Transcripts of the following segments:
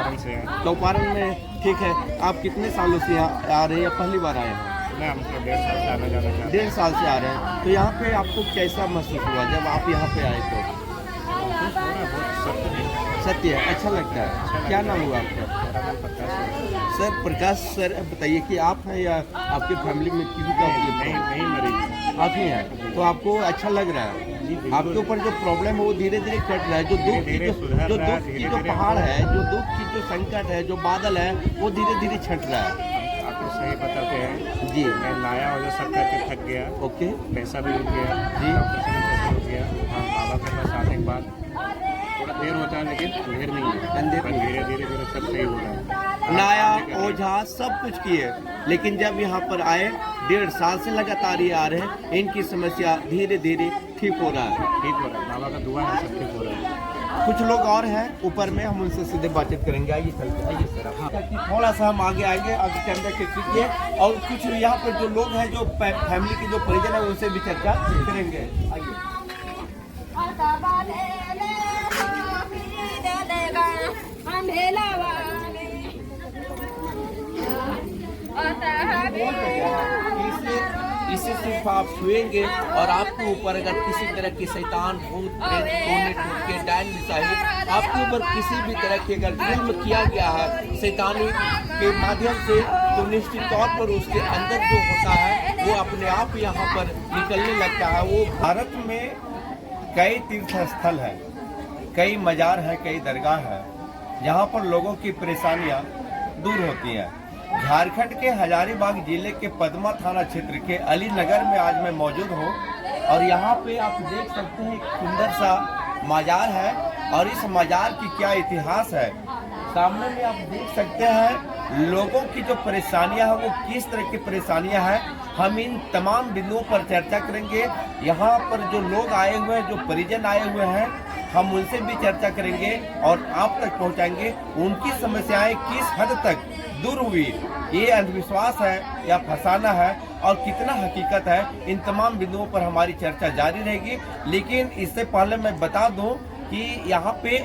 चौपारण से हैं। चौपारण में, ठीक है। आप कितने सालों से यहाँ आ रहे हैं या पहली बार आए हैं? मैं हमको 1.5 साल से आना जाना चाहता 1.5 साल से आ रहे हैं। तो यहाँ पे आपको कैसा महसूस हुआ जब आप यहाँ पे आए तो? हूँ। बहुत सत्य है। सत्य है, अच्छा लगता है। क्या नाम हुआ आपका? मेरा नाम प्रकाश है। सर प्रकाश सर, बताइए कि आप हैं या आपके फैमिली में किसी का नहीं मरीज आप ही हैं, तो आपको अच्छा लग रहा है? आपके ऊपर जो प्रॉब्लम है वो धीरे धीरे कट रहा है, जो दुख की जो पहाड़ है, जो दुख की जो संकट है, जो बादल है, वो धीरे धीरे छट रहा है। आपको सही बताते हैं जी। मैं लाया और सब करके थक गया। ओके। पैसा भी रुक गया जी। डॉक्टर से भी पैसा रुक गया। हाँ, बाबा के पास आने के बाद थोड़ा देर होता है लेकिन देर नहीं है, पर धीरे धीरे सब सही हो रहा है। नाया ओझा सब कुछ किए, लेकिन जब यहाँ पर आए 1.5 साल से लगातार ये आ रहे हैं, इनकी समस्या धीरे धीरे ठीक हो रहा है। ठीक हो रहा है, बाबा का दुआ है, सब ठीक हो रहा है। कुछ लोग और हैं ऊपर में, हम उनसे सीधे बातचीत करेंगे। आइए चलते, आइए सर। हाँ, थोड़ा सा हम आगे आएंगे, आगे कैमरा के कीजिए। और कुछ यहाँ पर जो लोग हैं, जो फैमिली के जो परिजन है, उनसे भी चर्चा करेंगे। आइए। इसे सिर्फ आप छुएंगे और आपके ऊपर अगर किसी तरह की शैतान, भूत, प्रेत, टोने, टुटके, डायन मिसाइल आपके ऊपर किसी भी तरह की अगर जुल्म किया गया है शैतानी के माध्यम से, तो निश्चित तौर पर उसके अंदर जो होता है वो अपने आप यहाँ पर निकलने लगता है। वो भारत में कई तीर्थ स्थल है, कई मजार है, कई दरगाह है, जहाँ पर लोगों की परेशानियाँ दूर होती हैं। झारखंड के हजारीबाग जिले के पदमा थाना क्षेत्र के अलीनगर में आज मैं मौजूद हूँ और यहाँ पे आप देख सकते हैं एक सुंदर सा मजार है और इस मजार की क्या इतिहास है। सामने में आप देख सकते हैं लोगों की जो परेशानियां हैं वो किस तरह की परेशानियां हैं। हम इन तमाम बिंदुओं पर चर्चा करेंगे। यहाँ पर जो लोग आए हुए हैं, जो परिजन आए हुए हैं, हम उनसे भी चर्चा करेंगे और आप तक पहुँचाएंगे उनकी समस्याएं किस हद तक दूर हुई, ये अंधविश्वास है या फसाना है और कितना हकीकत है। इन तमाम बिंदुओं पर हमारी चर्चा जारी रहेगी। लेकिन इससे पहले मैं बता दूं कि यहाँ पे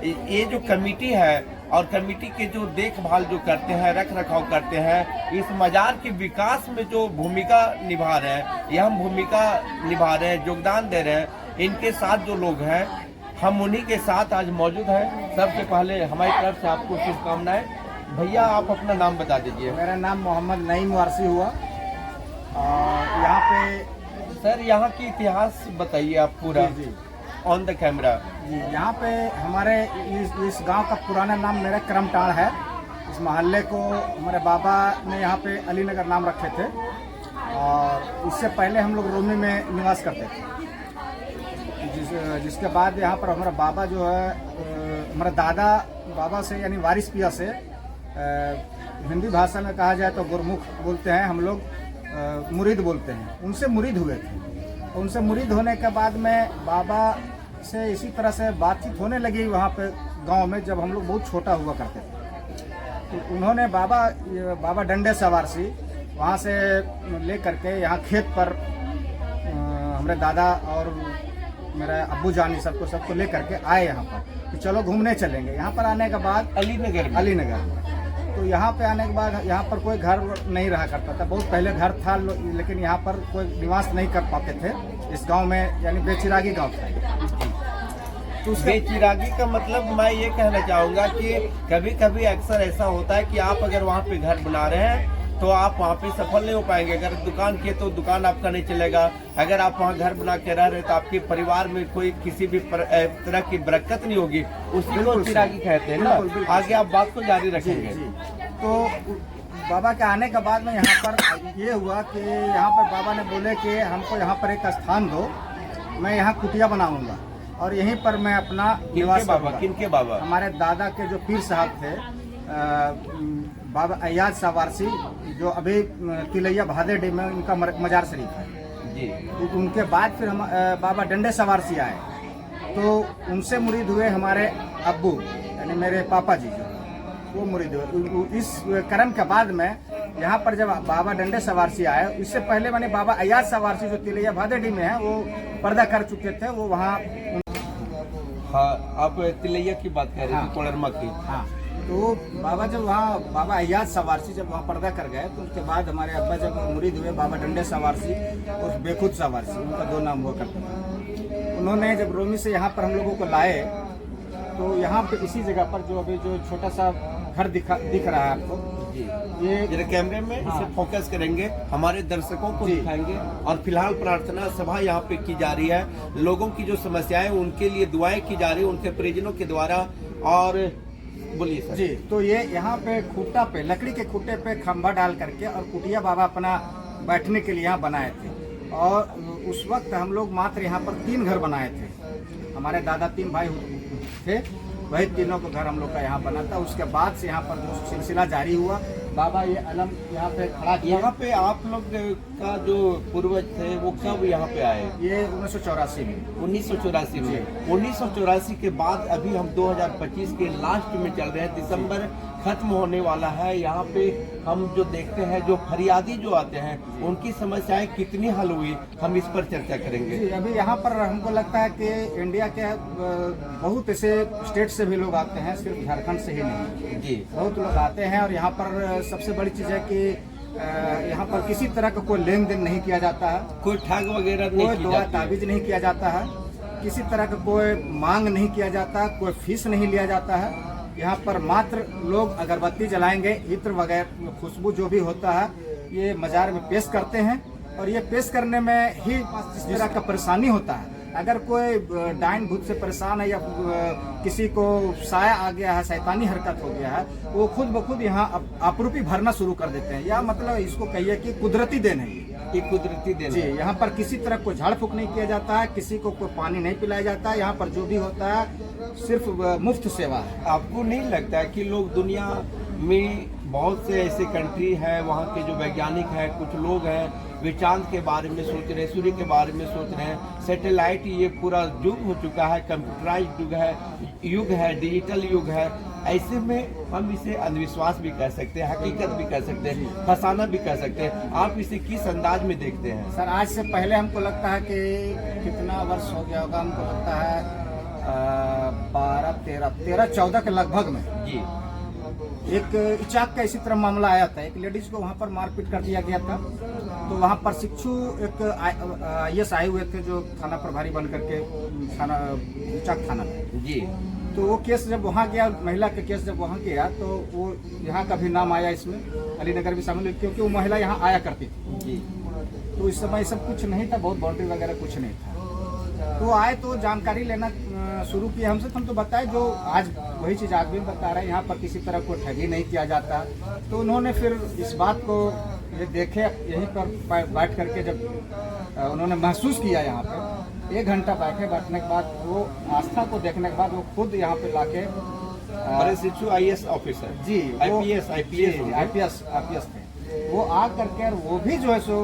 ये जो कमेटी है और कमेटी के जो देखभाल जो करते हैं, रख रखाव करते हैं, इस मजार के विकास में जो भूमिका निभा रहे हैं, ये हम भूमिका निभा रहे हैं, योगदान दे रहे हैं, इनके साथ जो लोग हैं, हम उन्हीं के साथ आज मौजूद हैं। सबसे पहले हमारी तरफ से आपको शुभकामनाएं। भैया आप अपना नाम बता दीजिए। मेरा नाम मोहम्मद नईम वारसी हुआ और यहाँ पे सर यहाँ की इतिहास बताइए आप पूरा ऑन द कैमरा। जी, यहाँ पे हमारे इस गांव का पुराना नाम मेरा करमटाड़ है। इस मोहल्ले को हमारे बाबा ने यहाँ पे अलीनगर नाम रखे थे और इससे पहले हम लोग रोमी में निवास करते थे। जिसके बाद यहाँ पर हमारा बाबा जो है, हमारा दादा बाबा से यानी वारिस पिया से, हिंदी भाषा में कहा जाए तो गुरमुख बोलते हैं हम लोग, मुरीद बोलते हैं, उनसे मुरीद हुए थे। तो उनसे मुरीद होने के बाद में बाबा से इसी तरह से बातचीत होने लगी वहाँ पे गांव में, जब हम लोग बहुत छोटा हुआ करते थे। तो उन्होंने बाबा डंडे सवारसी वहाँ से ले करके यहाँ खेत पर हमारे दादा और मेरा अब्बू जानी सबको ले करके आए यहाँ पर कि चलो घूमने चलेंगे। यहाँ पर आने के बाद अलीनगर तो यहाँ पे आने के बाद यहाँ पर कोई घर नहीं रहा करता था। बहुत पहले घर था लेकिन यहाँ पर कोई निवास नहीं कर पाते थे इस गांव में, यानी बेचिरागी गांव था। तो बेचिरागी का मतलब मैं ये कहना चाहूँगा कि कभी कभी अक्सर ऐसा होता है कि आप अगर वहाँ पे घर बना रहे हैं तो आप वहाँ पे सफल नहीं हो पाएंगे। अगर दुकान किए तो दुकान आपका नहीं चलेगा। अगर आप वहाँ घर बना के रह रहे तो आपके परिवार में कोई किसी भी तरह की बरकत नहीं होगी। उसको चिरागी कहते हैं ना। आगे आप बात को जारी रखेंगे। तो बाबा के आने के बाद में यहाँ पर ये हुआ कि यहाँ पर बाबा ने बोले कि हमको यहाँ पर एक स्थान दो, मैं यहाँ कुटिया बनाऊंगा और यहीं पर मैं अपना निवास करूंगा। किनके बाबा? हमारे दादा के जो पीर साहब थे, बाबा अयाज सवारसी, जो अभी तिलैया भादेडी में उनका मजार शरीफ है जी। उनके बाद फिर हम बाबा डंडे सवारसी आए, तो उनसे मुरीद हुए हमारे अब्बू यानी मेरे पापा जी, वो मुरीद हुए। इस कर्म के बाद में यहाँ पर जब बाबा डंडे सवारसी आए, इससे पहले मैंने बाबा अयाज सवारसी जो तिलैया भादेडी में है वो पर्दा कर चुके थे, वो वहाँ। हाँ, आप तिलैया की बात कर रहे थे, कोडरमा की। हाँ, तो बाबा जब वहाँ बाबा अय्याज सवारसी जब वहाँ पर्दा कर गए तो उसके बाद हमारे अब्बा जब मुरीद हुए बाबा डंडे सवारसी और बेखुद सवारसी, उनका 2 नाम हुआ करता था। उन्होंने जब रोमी से यहाँ पर हम लोगों को लाए तो यहाँ पे इसी जगह पर जो अभी जो छोटा सा घर दिख रहा है आपको, ये जरा कैमरे में इसे फोकस करेंगे, हमारे दर्शकों को दिखाएंगे। और फिलहाल प्रार्थना सभा यहाँ पे की जा रही है, लोगों की जो समस्याएं उनके लिए दुआएं की जा रही है उनके परिजनों के द्वारा। और बोलिए सर। जी, तो ये यहाँ पे खूंटा पे, लकड़ी के खूंटे पे खंभा डाल करके और कुटिया बाबा अपना बैठने के लिए यहाँ बनाए थे। और उस वक्त हम लोग मात्र यहाँ पर 3 घर बनाए थे। हमारे दादा 3 भाई थे, वही तीनों का घर हम लोग का यहाँ बना था। उसके बाद से यहाँ पर जो सिलसिला जारी हुआ, बाबा ये अलम यहाँ पे खड़ा किया। यहाँ पे आप लोग का जो पूर्वज थे वो कब यहाँ पे आए? ये 1984 में। 1984 में। 1984 के बाद अभी हम 2025 के लास्ट में चल रहे हैं, दिसंबर खत्म होने वाला है। यहाँ पे हम जो देखते हैं जो फरियादी जो आते हैं उनकी समस्याएं कितनी हल हुई, हम इस पर चर्चा करेंगे। जी, अभी यहाँ पर हमको लगता है कि इंडिया के बहुत ऐसे स्टेट से भी लोग आते हैं, सिर्फ झारखंड से ही नहीं। जी, बहुत लोग आते हैं। और यहाँ पर सबसे बड़ी चीज़ है कि यहाँ पर किसी तरह का कोई लेन देन नहीं किया जाता है, कोई ठग वगैरह कोई नहीं की दुआ जाती है। ताबीज नहीं किया जाता है, किसी तरह का कोई मांग नहीं किया जाता, कोई फीस नहीं लिया जाता है। यहाँ पर मात्र लोग अगरबत्ती जलाएंगे, इत्र वगैरह खुशबू जो भी होता है ये मजार में पेश करते हैं। और ये पेश करने में ही जिस तरह का परेशानी होता है, अगर कोई डाइन भूत से परेशान है या किसी को साया आ गया है, शैतानी हरकत हो गया है, वो खुद ब खुद यहाँ आपरूपी भरना शुरू कर देते हैं। या मतलब इसको कहिए कि कुदरती देन है ये कुदरती देन जी। है। यहाँ पर किसी तरह कोई झाड़ फूक नहीं किया जाता है, किसी को कोई पानी नहीं पिलाया जाता है। यहाँ पर जो भी होता है सिर्फ मुफ्त सेवा है। आपको नहीं लगता है कि लोग दुनिया में बहुत से ऐसे कंट्री हैं, वहाँ के जो वैज्ञानिक हैं, कुछ लोग हैं, वे चांद के बारे में सोच रहे हैं, सूर्य के बारे में सोच रहे हैं, सैटेलाइट ये पूरा युग हो चुका है, कंप्यूटराइज्ड युग है, डिजिटल युग है। ऐसे में हम इसे अंधविश्वास भी कह सकते हैं, हकीकत भी कह सकते हैं, फसाना भी कह सकते हैं। आप इसे किस अंदाज में देखते हैं? सर, आज से पहले हमको लगता है कि कितना वर्ष हो गया होगा, हमको लगता है 13-14 के लगभग में जी, एक इचाक का इसी तरह मामला आया था। एक लेडीज को वहाँ पर मारपीट कर दिया गया था। तो वहाँ पर शिक्षु एक IAS आए हुए थे जो थाना प्रभारी बन करके थाना इचाक थाना में। जी, तो वो केस जब वहाँ गया, महिला का केस जब वहाँ गया तो वो यहाँ का भी नाम आया इसमें, अलीनगर भी शामिल, क्योंकि वो महिला यहाँ आया करती थी। जी, तो इस समय सब कुछ नहीं था, बहुत बाउंड्री वगैरह कुछ नहीं था। तो आए तो जानकारी लेना शुरू किया हमसे, तो हम तो बताए जो आज वही चीज़ आज भी बता रहे हैं, यहाँ पर किसी तरह कोई ठगी नहीं किया जाता। तो उन्होंने फिर इस बात को ये देखे, यहीं पर बैठ करके जब उन्होंने महसूस किया, यहाँ पे 1 घंटा बैठने के बाद वो आस्था को देखने के बाद वो खुद यहाँ पे लाके बड़े शिक्षु IAS ऑफिसर जी, IPS थे, वो आ करके और वो भी जो है सो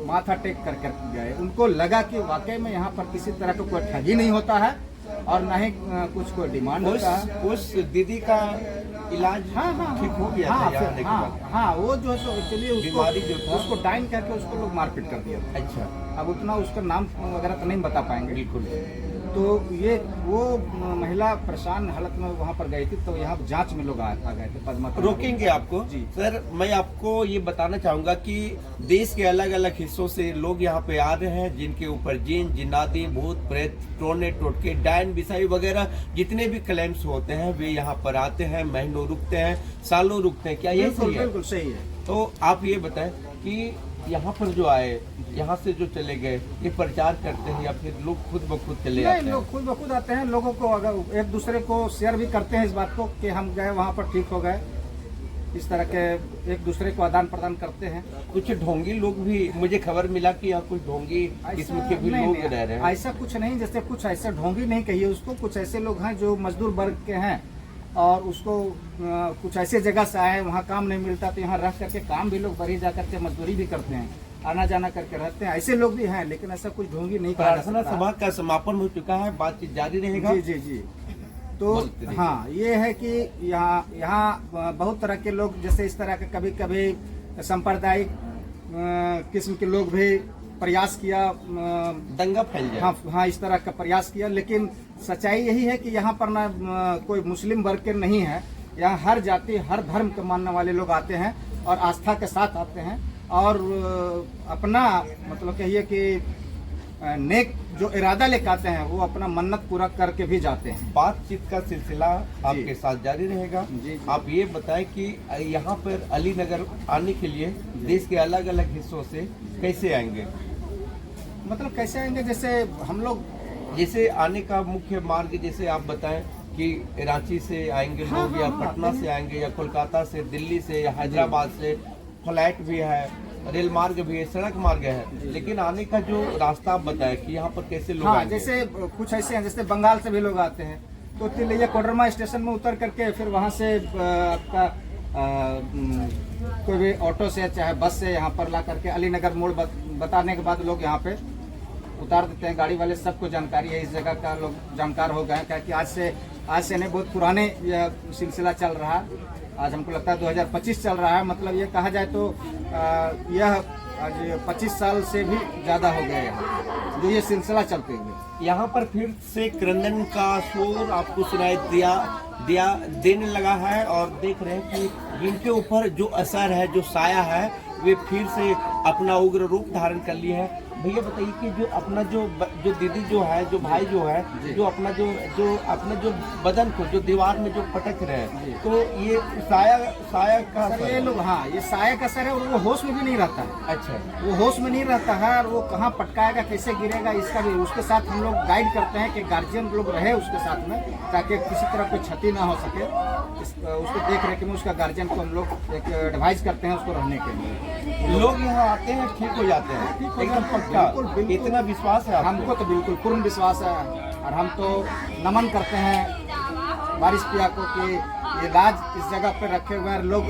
माथा टेक करके गए। उनको लगा कि वाकई में यहाँ पर किसी तरह का कोई ठगी नहीं होता है और ना ही कुछ कोई डिमांड होता है। उस दीदी का इलाज ठीक हो गया था यहाँ आने के बाद? वो जो है सो एक्चुअली बीमारी जो था उसको डाइन करके उसको लोग मारपीट कर दिया था। अच्छा, अब उतना उसका नाम वगैरह तो नहीं बता पाएंगे। बिल्कुल। तो ये वो महिला परेशान हालत में वहाँ पर गई थी, तो यहाँ जांच में लोग आ गए थे पद्मा। रोकेंगे आपको जी सर। मैं आपको ये बताना चाहूंगा कि देश के अलग अलग हिस्सों से लोग यहाँ पे आ रहे हैं, जिनके ऊपर जिन, जिन्नाती, भूत प्रेत, टोने टोटके, डायन बिसाई वगैरह जितने भी क्लेम्स होते हैं वे यहाँ पर आते हैं, महीनों रुकते हैं, सालों रुकते हैं। क्या ये सही है? बिल्कुल सही है। तो आप ये बताएं कि यहाँ पर जो आए, यहाँ से जो चले गए, ये प्रचार करते हैं या फिर लोग खुद ब खुद चले आते हैं? लोग खुद ब खुद आते हैं। लोगों को अगर एक दूसरे को शेयर भी करते हैं इस बात को कि हम गए वहाँ पर ठीक हो गए, इस तरह के एक दूसरे को आदान प्रदान करते हैं। कुछ ढोंगी लोग भी, मुझे खबर मिला कि यहाँ कुछ ढोंगी किस्म के भी लोग रह रहे हैं। ऐसा कुछ नहीं, जैसे कुछ ऐसे ढोंगी नहीं कहिए उसको, कुछ ऐसे लोग हैं जो मजदूर वर्ग के हैं और उसको कुछ ऐसे जगह से आए, वहाँ काम नहीं मिलता तो यहाँ रह करके काम भी लोग बड़ी जा करके मजदूरी भी करते हैं, आना जाना करके रहते हैं। ऐसे लोग भी हैं, लेकिन ऐसा कुछ ढोंगी नहीं। प्रार्थना सभा का समापन हो चुका है, बातचीत जारी रहेगा। जी जी जी। तो हाँ, ये है कि यहाँ बहुत तरह के लोग, जैसे इस तरह के कभी कभी सांप्रदायिक किस्म के लोग भी प्रयास किया, दंगा फैल जाए। हाँ, इस तरह का प्रयास किया, लेकिन सच्चाई यही है कि यहाँ पर ना कोई मुस्लिम वर्ग के नहीं है, यहाँ हर जाति हर धर्म के मानने वाले लोग आते हैं और आस्था के साथ आते हैं और अपना मतलब कहिए कि नेक जो इरादा लेकर आते हैं वो अपना मन्नत पूरा करके भी जाते हैं। बातचीत का सिलसिला आपके साथ जारी रहेगा। जी। आप ये बताएं कि यहाँ पर अलीनगर आने के लिए देश के अलग अलग हिस्सों से कैसे आएंगे? मतलब कैसे आएंगे, जैसे हम लोग जैसे आने का मुख्य मार्ग जैसे आप बताएं कि रांची से आएंगे लोग या पटना से आएंगे या कोलकाता से, दिल्ली से या हैदराबाद से, फ्लाइट भी है, रेल मार्ग भी है, सड़क मार्ग है, लेकिन आने का जो रास्ता आप बताएं कि यहाँ पर कैसे लोग आएंगे? जैसे कुछ ऐसे हैं, जैसे बंगाल से भी लोग आते हैं तो तिलैया कोडरमा स्टेशन में उतर करके फिर वहाँ से आपका कोई भी ऑटो से चाहे बस से यहाँ पर ला करके अलीनगर मोड़ बताने के बाद लोग यहाँ पे उतार देते हैं। गाड़ी वाले सबको जानकारी है, इस जगह का लोग जानकार हो गए हैं, क्योंकि आज से नहीं बहुत पुराने यह सिलसिला चल रहा है। आज हमको लगता है 2025 चल रहा है, मतलब ये कहा जाए तो यह आज 25 साल से भी ज़्यादा हो गया यहाँ जो ये सिलसिला चलते हुए। यहाँ पर फिर से क्रंदन का शोर आपको सुनाई देने लगा है और देख रहे हैं कि इनके ऊपर जो असर है, जो साया है, वे फिर से अपना उग्र रूप धारण कर लिए हैं। भैया बताइए कि जो अपना जो दीदी जो है, जो भाई जो है, जो अपना जो बदन को जो दीवार में जो पटक रहे हैं, तो ये साया का असर ये लोग, हाँ, ये साया का असर है और वो होश में भी नहीं रहता है। अच्छा, वो होश में नहीं रहता है और वो कहाँ पटकाएगा, कैसे गिरेगा, इसका भी उसके साथ हम लोग गाइड करते हैं कि गार्जियन लोग रहे उसके साथ में, ताकि किसी तरह कोई क्षति ना हो सके। उसको देख रेख में उसका गार्जियन को हम लोग एक एडवाइस करते हैं उसको रहने के लिए। लोग यहाँ आते हैं, ठीक हो जाते हैं, एकदम पक्का, बिल्कुल। इतना विश्वास है हमको तो बिल्कुल पूर्ण विश्वास है और हम तो नमन करते हैं वारिस पिया को कि ये राज इस जगह पर रखे हुए हैं लोग,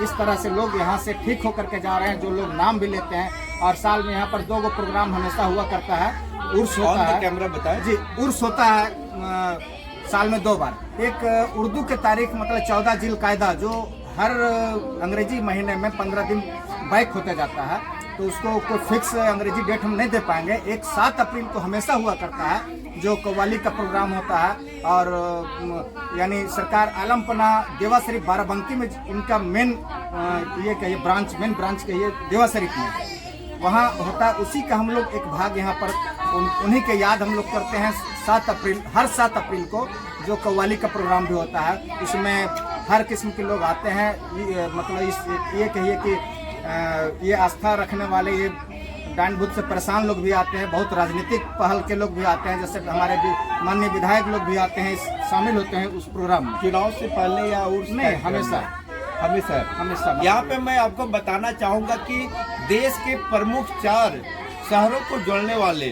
इस तरह से लोग यहाँ से ठीक होकर के जा रहे हैं, जो लोग नाम भी लेते हैं। और साल में यहाँ पर 2 प्रोग्राम हमेशा हुआ करता है, उर्स होता है। कैमरा बताएं जी, उर्स होता है साल में 2 बार। एक उर्दू के तारीख मतलब 14 जिल-कायदा, जो हर अंग्रेजी महीने में 15 दिन बैक होता जाता है, तो उसको कोई फिक्स अंग्रेजी डेट हम नहीं दे पाएंगे। एक 7 अप्रैल को हमेशा हुआ करता है जो कव्वाली का प्रोग्राम होता है और यानी सरकार आलमपना देवा शरीफ बाराबंकी में इनका मेन ये कहिए मेन ब्रांच कहिए देवा शरीफ में वहाँ होता है। उसी का हम लोग एक भाग यहाँ पर उन्हीं के याद हम लोग करते हैं 7 अप्रैल, हर 7 अप्रैल को जो कव्वाली का प्रोग्राम भी होता है। उसमें हर किस्म के लोग आते हैं, मतलब ये कहिए कि ये आस्था रखने वाले, ये डांड भूत से परेशान लोग भी आते हैं, बहुत राजनीतिक पहल के लोग भी आते हैं, जैसे हमारे माननीय विधायक लोग भी आते हैं, शामिल होते हैं उस प्रोग्राम में। चुनाव से पहले या उर्स नहीं, हमेशा। यहाँ पे मैं आपको बताना चाहूँगा कि देश के प्रमुख 4 शहरों को जोड़ने वाले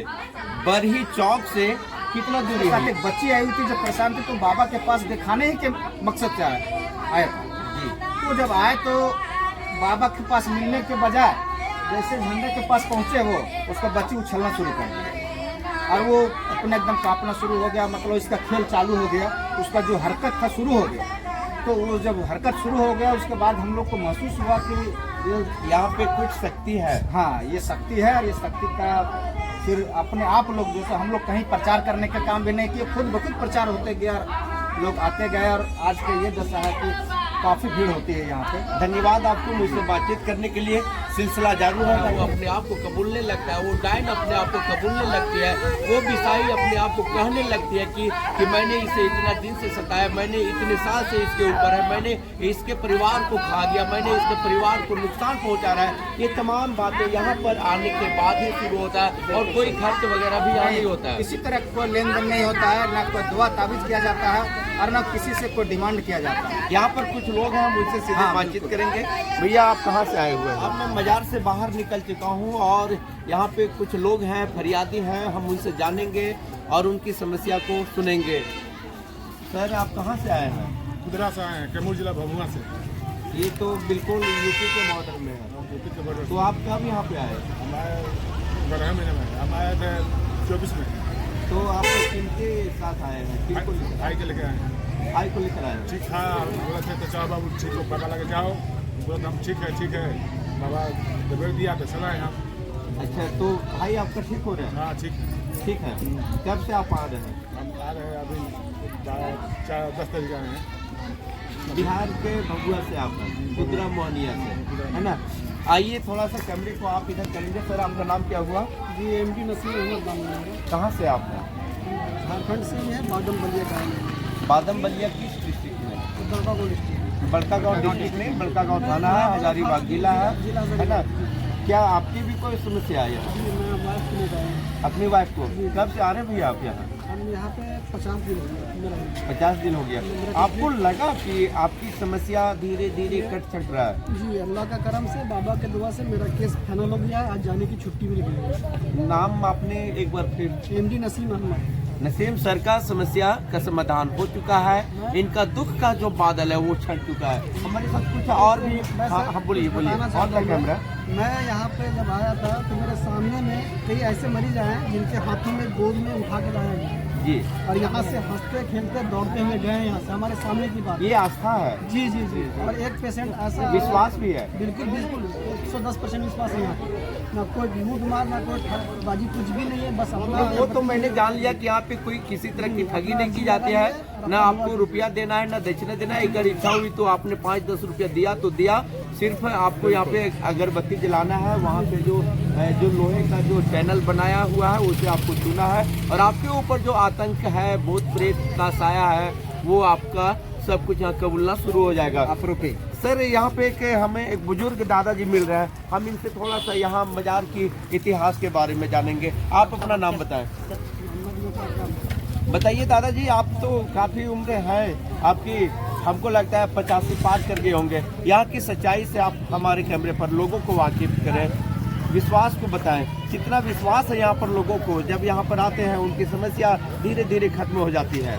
बरही चौक से कितना दूरी है? एक बच्ची आई हुई थी जो परेशान थी, तो बाबा के पास दिखाने ही के मकसद से आया जी। तो जब आए तो बाबा के पास मिलने के बजाय जैसे झंडे के पास पहुंचे वो उसका बच्ची उछलना शुरू कर दिया और वो अपने एकदम कांपना शुरू हो गया, मतलब इसका खेल चालू हो गया, उसका जो हरकत था शुरू हो गया। तो वो जब हरकत शुरू हो गया उसके बाद हम लोग को महसूस हुआ कि यहाँ पे कुछ शक्ति है। हाँ, ये शक्ति है और ये शक्ति का फिर अपने आप लोग जैसे हम लोग कहीं प्रचार करने का काम भी नहीं किए, खुद ब खुद प्रचार होते गया, लोग आते गए और आज के ये दशा है कि काफी भीड़ होती है यहाँ पे। धन्यवाद आपको मुझसे बातचीत करने के लिए। सिलसिला जारी है, वो अपने आप को कबूलने लगता है, वो डायन अपने आप को कबूलने लगती है, वो बिसाई अपने आप को कहने लगती है कि मैंने इसे इतना दिन से सताया, मैंने इतने साल से इसके ऊपर है, मैंने इसके परिवार को खा दिया, मैंने इसके परिवार को नुकसान पहुंचा रहा है। ये तमाम बातें यहाँ पर आने के बाद ही शुरू होता है और कोई खर्च वगैरह भी यहाँ नहीं होता है। इसी तरह कोई लेन देन नहीं होता है, ना कोई दुआ ताबीज किया जाता है और ना किसी से कोई डिमांड किया जाता है। यहाँ पर कुछ लोग हैं, मुझसे सीधे बातचीत करेंगे। भैया आप कहाँ से आए हुए हैं? अब मैं मजार से बाहर निकल चुका हूँ और यहाँ पे कुछ लोग हैं, फरियादी हैं, हम उनसे जानेंगे और उनकी समस्या को सुनेंगे। सर आप कहाँ से आए हैं? खुदरा से आए हैं, कैमूर जिला भभुआ से। ये तो बिल्कुल यूपी के बॉर्डर में है। यूपी के बॉर्डर। तो आप कब यहाँ पे आए? हमारे 12 महीने में हम आए थे 24 में। तो आप किनके साथ आए हैं? किनको भाई के लेके आए हैं। भाई को लेकर आए हैं? ठीक था, बोला थे तो चलो बाबू ठीक हो, बाबा लगे जाओ, बोला हम ठीक है बाबा दबेड़ दिया तो चला है हम। अच्छा, तो भाई आपका ठीक हो रहा है? हाँ ठीक है। कब से आप आ रहे हैं? हम आ रहे हैं अभी 10 तारीख आए हैं। बिहार के भगुआ से आप हैं, रुद्रा मोहनिया से, है ना। आइए थोड़ा सा कैमरे को आप इधर करेंगे। सर आपका नाम क्या हुआ? जी MD नसीर अहमद। कहाँ से आप हैं? झारखंड से ही है, बादम बलिया का। बादम बलिया किस डिस्ट्रिक्ट में? बड़कागांव डिस्ट्रिक्ट। बड़कागांव डिस्ट्रिक्ट में, बड़कागांव थाना है, हजारीबाग जिला है ना। क्या आपकी भी कोई समस्या है यहाँ? मैं वाइफ को लेकर आया। अपनी वाइफ को? कब से आ रहे हैं भैया आप यहाँ? हम यहाँ पे 50 दिन हो गया। 50 दिन हो गया। आपको लगा कि आपकी समस्या धीरे धीरे कट छट रहा है? जी, अल्लाह का करम से, बाबा के दुआ से मेरा केस फाइनल हो गया है। आज जाने की छुट्टी भी निकली है। नाम आपने एक बार फिर? MD नसीम अहमद। नसीम सर का समस्या का समाधान हो चुका है। इनका दुख का जो बादल है वो छट चुका है। हमारे साथ कुछ और भी। हाँ बोलिए बोलिए। और क्या कैमरा? मैं यहाँ पे जब आया था तो मेरे सामने में कई ऐसे मरीज आए हैं जिनके हाथों में गोद में उठा के लाया गया जी, और यहाँ से हंसते खेलते दौड़ते हुए गए यहाँ से। हमारे सामने की बात, ये आस्था है। जी जी जी। और एक पेशेंट ऐसा विश्वास भी है। बिल्कुल बिल्कुल 110% विश्वास है यहाँ। ना कोई लूट मार, ना कोई ठगबाजी, कुछ भी नहीं है। बस अपना वो तो मैंने जान लिया कि यहाँ पे कोई किसी तरह की ठगी नहीं की जाती है, ना आपको रुपया देना है ना दक्षिणा देना है। अगर इच्छा हुई तो आपने 5-10 रुपया दिया तो दिया। सिर्फ आपको यहाँ पे अगरबत्ती जलाना है। वहाँ पे जो लोहे का जो चैनल बनाया हुआ है उसे आपको चुना है। और आपके ऊपर जो आतंक है, भूत प्रेत का साया है, वो आपका सब कुछ यहाँ कबूलना शुरू हो जाएगा। आप रुके सर। यहाँ पे हमें एक बुजुर्ग दादाजी मिल रहे हैं। हम इनसे थोड़ा सा यहाँ मजार की इतिहास के बारे में जानेंगे। आप अपना नाम बताएं। बताइए दादाजी, आप तो काफी उम्र है आपकी, हमको लगता है 50 से पार कर गए होंगे। यहाँ की सच्चाई से आप हमारे कैमरे पर लोगों को वाकिफ करें, विश्वास को बताएं। कितना विश्वास है यहाँ पर लोगों को, जब यहाँ पर आते हैं उनकी समस्या धीरे धीरे खत्म हो जाती है।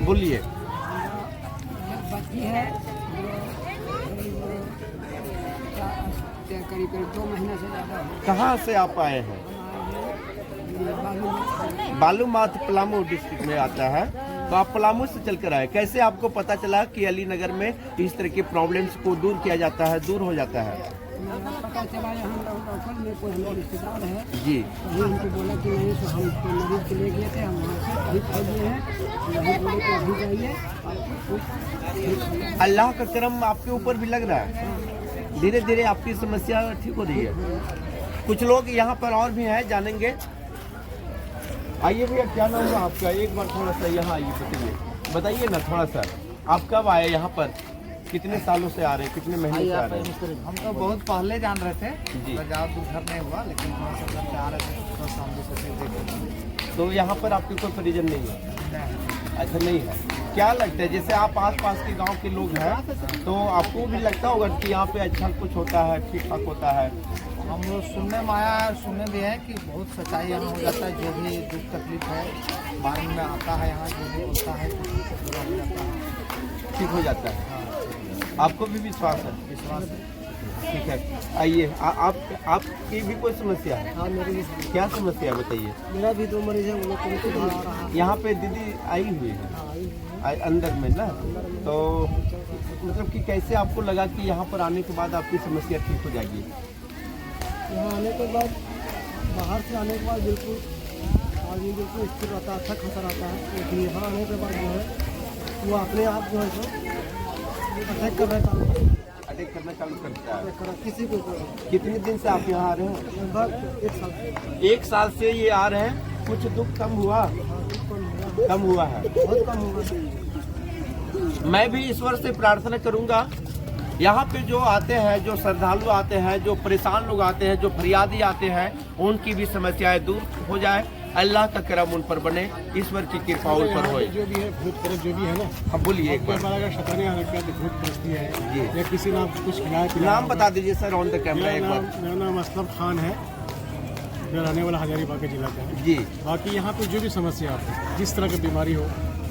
बोलिए। करीब 2 महीने से ज़्यादा। कहाँ से आप आए हैं? बालूमाथ पलामू डिस्ट्रिक्ट में आता है। तो आप पलामू से चलकर आए। कैसे आपको पता चला कि अलीनगर में इस तरह की प्रॉब्लम्स को दूर किया जाता है, दूर हो जाता है? पता चला यहाँ लोकल में कोई हमारे रिश्तेदार है जी, वो हमको बोला कि नहीं, तो हम मरीज के ले गए थे, हम वहाँ से अभी खा दिए हैं। वही बोले कि अभी जाइए। अल्लाह का करम आपके ऊपर भी लग रहा है। धीरे धीरे आपकी समस्या ठीक हो रही है। कुछ लोग यहाँ पर और भी हैं, जानेंगे। आइए भैया, क्या नाम है आपका? एक बार थोड़ा सा यहाँ आइए, बताइए ना थोड़ा सा। आप कब आए यहाँ पर? कितने सालों से आ रहे हैं? कितने महीने से आ रहे हैं? हम तो बहुत पहले जान रहे थे, जी। ज़्यादा दूर नहीं हुआ, लेकिन थोड़ा सा जब से आ रहे थे थोड़ा सा हम दूसरे देखे। तो यहाँ पर आपके कोई परिजन नहीं है? अच्छा, नहीं है। क्या लगता है, जैसे आप आसपास के गांव के लोग हैं तो आपको भी लगता होगा कि यहाँ पे अच्छा कुछ होता है, ठीक ठाक होता है? हम लोग सुनने में आया है, सुनने भी है कि बहुत सच्चाई यहाँ हो जाता है। जो भी दुख तकलीफ है बारे में आता है, यहाँ जो भी होता है पूरा हो जाता है, ठीक हो जाता है। आपको भी विश्वास है? विश्वास है। ठीक है, आइए। आपकी भी कोई समस्या है? हाँ, मेरी भी क्या समस्या है बताइए। मेरा भी 2 मरीज है, वो लोग को सुधार आ रहा है। यहाँ पे दीदी आई हुई है अंदर में ना, तो मतलब कि कैसे आपको लगा कि यहाँ पर आने के बाद आपकी समस्या ठीक हो जाएगी? यहाँ आने के बाद, बाहर से आने के बाद बिल्कुल आदमी बिल्कुल स्थिर रहता है, अच्छा खासा रहता है। लेकिन यहाँ आने के बाद जो है वो अपने आप जो है सो अटैक कर रहा था, अटैक करना चालू करता है। किसी को। कितने दिन से आप यहाँ आ रहे हैं? लगभग 1 साल। 1 साल से ये आ रहे हैं। कुछ दुख कम हुआ? कम हुआ है, बहुत कम हुआ। मैं भी ईश्वर से प्रार्थना करूंगा, यहाँ पे जो आते हैं, जो श्रद्धालु आते हैं, जो परेशान लोग आते हैं, जो फरियादी आते हैं, उनकी भी समस्याएं दूर हो जाए। अल्लाह का करम उन पर बने, ईश्वर की कृपा उन पर होए। जो भी है भूत प्रेत जो भी है ना, अब बोलिए एक बार। अगर शैतानी हरकत भूत परस्ती है जी, या किसी ने आपको कुछ खिलाया, नाम बता दीजिए सर ऑन द कैमरा एक बार। मेरा नाम असलम खान है, मैं रहने वाला हजारीबाग के जिला का है जी। बाकी यहाँ पे जो भी समस्या आपको, जिस तरह की बीमारी हो,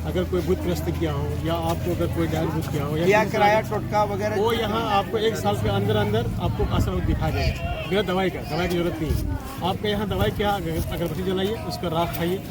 अगर कोई भूत ग्रस्त किया हो या आपको अगर कोई डायन भूत किया हो या किराया टोटका वगैरह, वो यहाँ आपको 1 साल के अंदर अंदर आपको असर दिखा देगा। बिना दवाई की जरूरत नहीं है। आपके यहाँ दवाई क्या, अगरबत्ती जलाइए, उसका राख खाइए,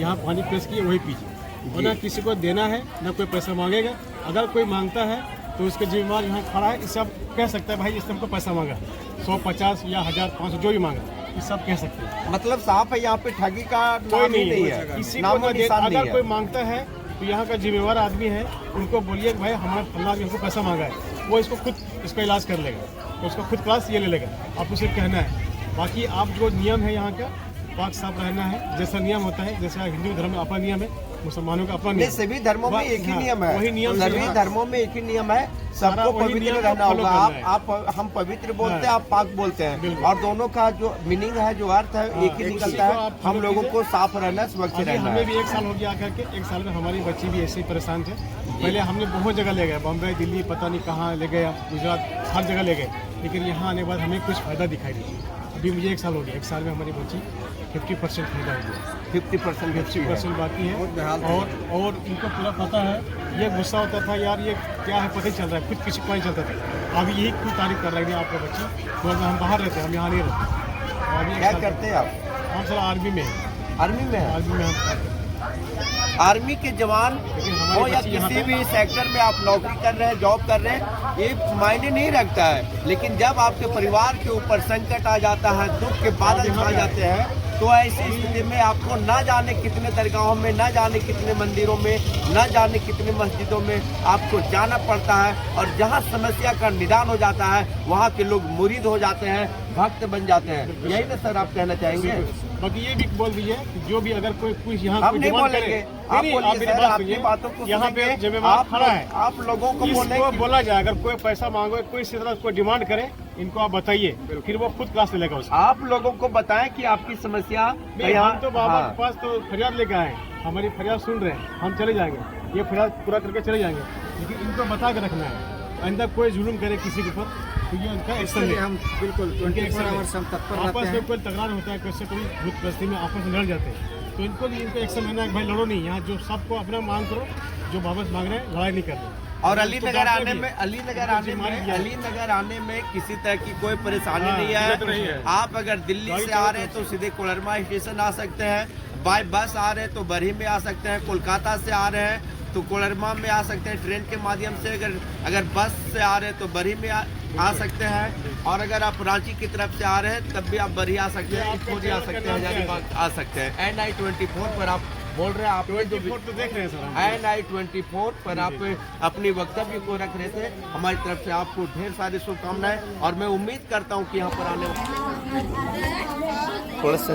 यहाँ पानी प्रेस किए वही पीजिए। और ना किसी को देना है, ना कोई पैसा मांगेगा। अगर कोई मांगता है तो उसके जिम्मेदार यहाँ खड़ा है, इससे आप कह सकते हैं भाई इसने हमको पैसा मांगा 150 या 1000 500 जो भी मांगा, ये सब कह सकते हैं। मतलब साफ है यहाँ पे ठगी का कोई नहीं है, किसी नामो को निशान नहीं अगर है। कोई मांगता है तो यहाँ का जिम्मेवार आदमी है, उनको बोलिए कि भाई हमारा फल्ला आदमी हमको पैसा मांगा है, वो इसको खुद इसका इलाज कर लेगा, तो उसका खुद क्लास ये ले लेगा, आपको सिर्फ कहना है। बाकी आप जो नियम है यहाँ का पाक साफ रहना है, जैसा नियम होता है, जैसा हिंदू धर्म में अपना नियम है, मुसलमानों का अपना नियम। सभी धर्मों में एक ही नियम है, वही नियम सभी धर्मों में एक ही नियम है, सबको पवित्र रहना होगा। आप हम पवित्र बोलते हैं, आप पाक बोलते हैं, और दोनों का जो मीनिंग है, जो अर्थ है, एक ही निकलता है। हम लोगों को साफ रहना, सुरक्षित रहना। हमें भी 1 साल हो गया आकर के, 1 साल में हमारी बच्ची भी ऐसे ही परेशान थे। पहले हमने बहुत जगह ले गए, बॉम्बे, दिल्ली, पता नहीं कहाँ ले गए, गुजरात, हर जगह ले गए, लेकिन यहाँ आने के बाद हमें कुछ फायदा दिखाई दिया। अभी मुझे 1 साल हो गया, 1 साल में हमारी बच्ची 50% फायदा हो गया, 50% बाकी है। और इनको पूरा पता है, ये गुस्सा होता था यार ये क्या है पता ही चल रहा है, कुछ किसी को नहीं चलता था। अभी यही कुछ तारीफ कर रहे हैं आपका बच्ची, तो हम बाहर रहते हैं, हम यहाँ नहीं रहते। अभी क्या करते हैं आप? हम सर आर्मी में हैं। आर्मी में है? आर्मी में हम आर्मी के जवान हो या किसी भी सेक्टर में आप नौकरी कर रहे हैं, जॉब कर रहे हैं, ये मायने नहीं रखता है। लेकिन जब आपके परिवार के ऊपर संकट आ जाता है, दुख के बादल छा जाते हैं, तो ऐसी स्थिति में आपको न जाने कितने दरगाहों में, न जाने कितने मंदिरों में, न जाने कितने मस्जिदों में आपको जाना पड़ता है। और जहाँ समस्या का निदान हो जाता है, वहाँ के लोग मुरीद हो जाते हैं, भक्त बन जाते हैं। यही ना सर आप कहना चाहेंगे? बाकी ये भी बोल दीजिए कि जो भी अगर कोई कुछ यहाँ हम नहीं बोलेंगे, आप बोलिए सर, आपकी बातों को यहाँ पे सुनेंगे, जिम्मेवार खड़ा है, आप लोगों को इसको बोला जाए अगर कोई पैसा मांगो, कोई इसी तरह कोई डिमांड करे, इनको आप बताइए, फिर वो खुद क्लास ले लेगा उसको। आप लोगों को बताएं कि आपकी समस्या हम तो बाबा के पास तो फरियाद लेकर आए, हमारी फरियाद सुन रहे हैं, हम चले जाएंगे, ये फरियाद पूरा करके चले जाएंगे, लेकिन इनको बता के रखना है। अंदर कोई जुल्म करे किसी के ऊपर तो ये उनका एक्शन ले। हम बिल्कुल 24 आवर्स हम तत्पर रहते हैं। आपस में कोई तकरार होता है, कैसे कोई भूत बस्ती में आपस में लड़ जाते हैं, तो इनको भी इनको एक्शन लेना है, भाई लड़ो नहीं, यहाँ जो सबको अपना मांग करो, जो वापस मांग रहे हैं लड़ाई नहीं कर रहे। और अलीनगर आने में किसी तरह की कोई परेशानी नहीं है। आप अगर दिल्ली से आ रहे हैं तो सीधे कोडरमा स्टेशन आ सकते हैं, बाय बस आ रहे हैं तो बरही में आ सकते हैं, कोलकाता से आ रहे हैं तो कोडरमा में आ सकते हैं ट्रेन के माध्यम से, अगर बस से आ रहे हैं तो बरही में आ सकते हैं, और अगर आप रांची की तरफ से आ रहे हैं तब भी आप बरही आ सकते हैं, इटखोरी आ सकते हैं, हजारीबाग आ सकते हैं। NI-24 पर आप बोल रहे हैं, आप जो तो देख रहे हैं सर, NI-24 पर आप अपनी वक्तव्य को रख रहे थे। हमारी तरफ से आपको ढेर सारी शुभकामनाएं, और मैं उम्मीद करता हूं कि यहाँ पर आने थोड़ा सा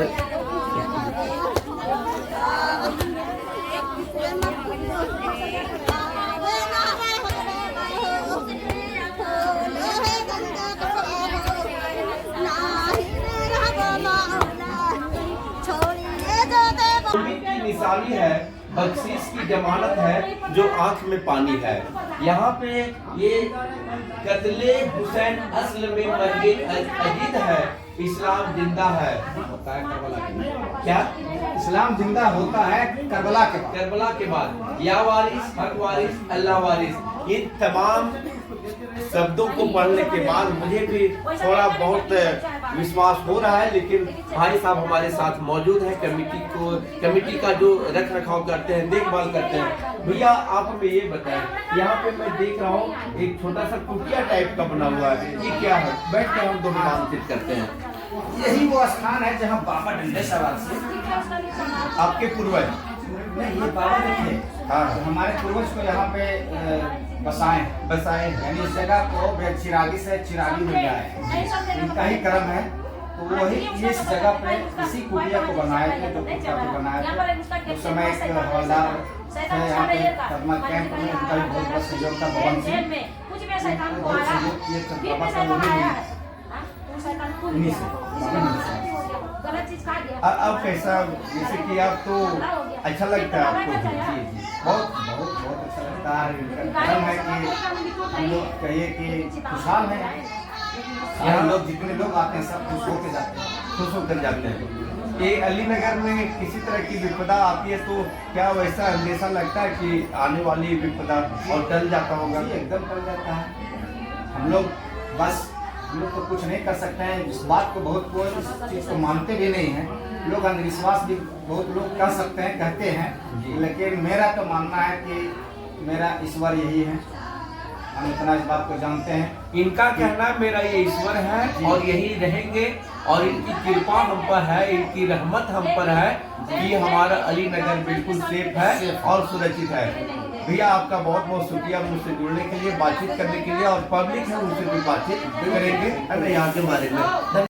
निशानी है, बख्शीश की जमानत है, जो आंख में पानी है। यहाँ पे ये कत्ले हुसैन असल में मर्गे अजीत है, इस्लाम जिंदा है। होता है करबला के बाद क्या? इस्लाम जिंदा होता है करबला के बाद। करबला के बाद या वारिस, हक वारिस, अल्लाह वारिस, इन तमाम शब्दों को पढ़ने के बाद मुझे भी थोड़ा बहुत विश्वास हो रहा है। लेकिन भाई साहब हमारे साथ मौजूद है, कमेटी का जो रख रखाव करते हैं, देखभाल करते हैं। भैया आप हमें ये बताएं, यहाँ पे मैं देख रहा हूँ एक छोटा सा कुटिया टाइप का बना हुआ है, ये क्या है? बैठ कर हम दोनों बातचीत करते हैं। यही वो स्थान है जहाँ बाबा डंडे सवार से आपके पूर्वज नहीं, ये बाबा देखिए, हाँ, हमारे पूर्वज को यहाँ पे बसाए, यानी इस जगह को चिरागी से चिरागी हो जाए, इनका ही कर्म है। तो वही इस जगह पे इसी कुटिया को बनाए थे, जो कुटिया को बनाए थे उस समय एक हवलदार थे यहाँ पे कदमा कैंप में, उनका भी बहुत बड़ा सहयोग था, भवन सिंह बहुत सहयोग किए थे बाबा का, उन्हीं से। अब कैसा, जैसे कि आप तो अच्छा लगता है आपको? जी, बहुत बहुत बहुत अच्छा लगता है। धर्म है कि हम लोग कहिए कि खुशहाल है, यहाँ लोग जितने लोग आते हैं सब खुश होकर जाते हैं, खुश होकर जाते हैं। ये अलीनगर में किसी तरह की विपदा आती है तो क्या वैसा अंदेशा लगता है कि आने वाली विपदा और टल जाता होगा? एकदम टल जाता है। हम लोग बस हम लोग तो कुछ नहीं कर सकते हैं, इस बात को बहुत कोई इस चीज़ को मानते भी नहीं हैं लोग, अंधविश्वास भी बहुत लोग कर सकते हैं, कहते हैं, लेकिन मेरा तो मानना है कि मेरा ईश्वर यही है, हम इतना इस बात को जानते हैं। इनका कहना मेरा ये ईश्वर है और यही रहेंगे, और इनकी कृपा हम पर है, इनकी रहमत हम पर है कि हमारा अली नगर बिल्कुल सेफ है और सुरक्षित है। भैया आपका बहुत बहुत शुक्रिया मुझसे जुड़ने के लिए, बातचीत करने के लिए, और पब्लिक है उनसे भी बातचीत करेंगे है ना यहाँ के बारे में।